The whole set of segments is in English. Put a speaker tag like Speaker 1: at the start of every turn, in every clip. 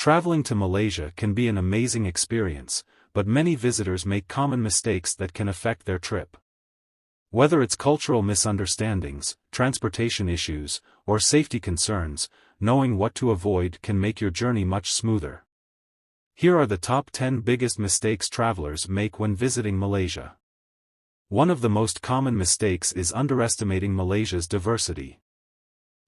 Speaker 1: Traveling to Malaysia can be an amazing experience, but many visitors make common mistakes that can affect their trip. Whether it's cultural misunderstandings, transportation issues, or safety concerns, knowing what to avoid can make your journey much smoother. Here are the top 10 biggest mistakes travelers make when visiting Malaysia. One of the most common mistakes is underestimating Malaysia's diversity.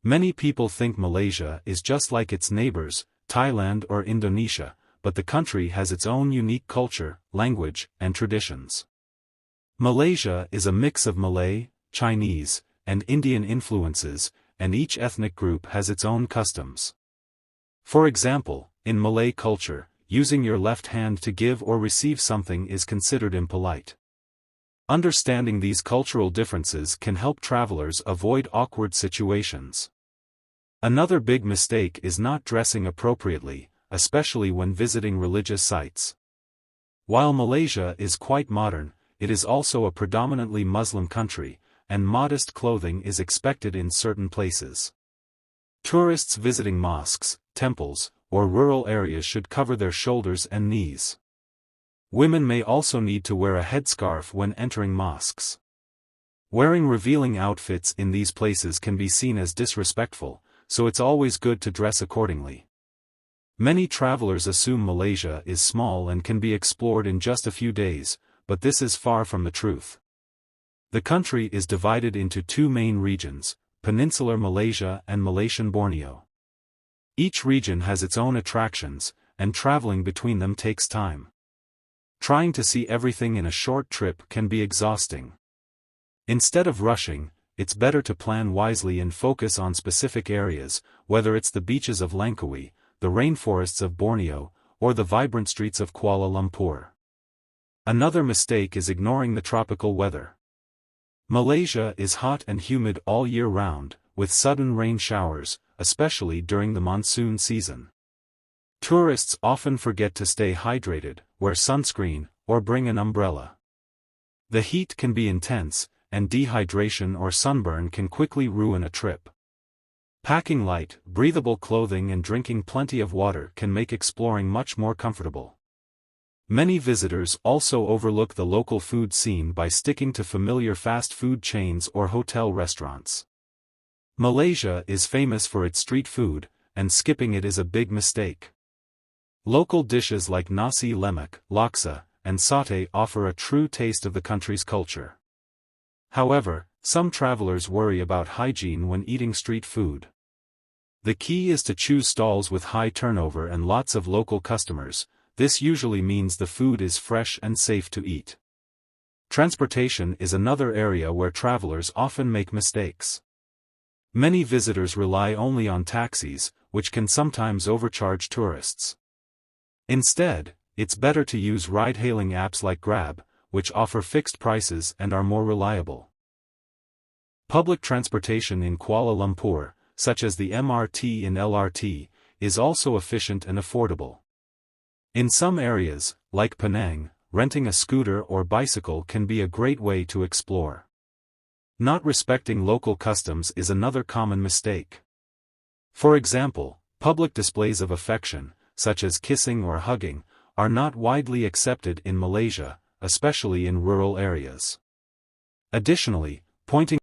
Speaker 1: Many people think Malaysia is just like its neighbors, Thailand or Indonesia, but the country has its own unique culture, language, and traditions. Malaysia is a mix of Malay, Chinese, and Indian influences, and each ethnic group has its own customs. For example, in Malay culture, using your left hand to give or receive something is considered impolite. Understanding these cultural differences can help travelers avoid awkward situations. Another big mistake is not dressing appropriately, especially when visiting religious sites. While Malaysia is quite modern, it is also a predominantly Muslim country, and modest clothing is expected in certain places. Tourists visiting mosques, temples, or rural areas should cover their shoulders and knees. Women may also need to wear a headscarf when entering mosques. Wearing revealing outfits in these places can be seen as disrespectful, so it's always good to dress accordingly. Many travelers assume Malaysia is small and can be explored in just a few days, but this is far from the truth. The country is divided into two main regions, Peninsular Malaysia and Malaysian Borneo. Each region has its own attractions, and traveling between them takes time. Trying to see everything in a short trip can be exhausting. Instead of rushing, it's better to plan wisely and focus on specific areas, whether it's the beaches of Langkawi, the rainforests of Borneo, or the vibrant streets of Kuala Lumpur. Another mistake is ignoring the tropical weather. Malaysia is hot and humid all year round, with sudden rain showers, especially during the monsoon season. Tourists often forget to stay hydrated, wear sunscreen, or bring an umbrella. The heat can be intense, and dehydration or sunburn can quickly ruin a trip. Packing light, breathable clothing and drinking plenty of water can make exploring much more comfortable. Many visitors also overlook the local food scene by sticking to familiar fast food chains or hotel restaurants. Malaysia is famous for its street food, and skipping it is a big mistake. Local dishes like nasi lemak, laksa, and satay offer a true taste of the country's culture. However, some travelers worry about hygiene when eating street food. The key is to choose stalls with high turnover and lots of local customers. This usually means the food is fresh and safe to eat. Transportation is another area where travelers often make mistakes. Many visitors rely only on taxis, which can sometimes overcharge tourists. Instead, it's better to use ride-hailing apps like Grab, which offer fixed prices and are more reliable. Public transportation in Kuala Lumpur, such as the MRT and LRT, is also efficient and affordable. In some areas, like Penang, renting a scooter or bicycle can be a great way to explore. Not respecting local customs is another common mistake. For example, public displays of affection, such as kissing or hugging, are not widely accepted in Malaysia, especially in rural areas. Additionally, pointing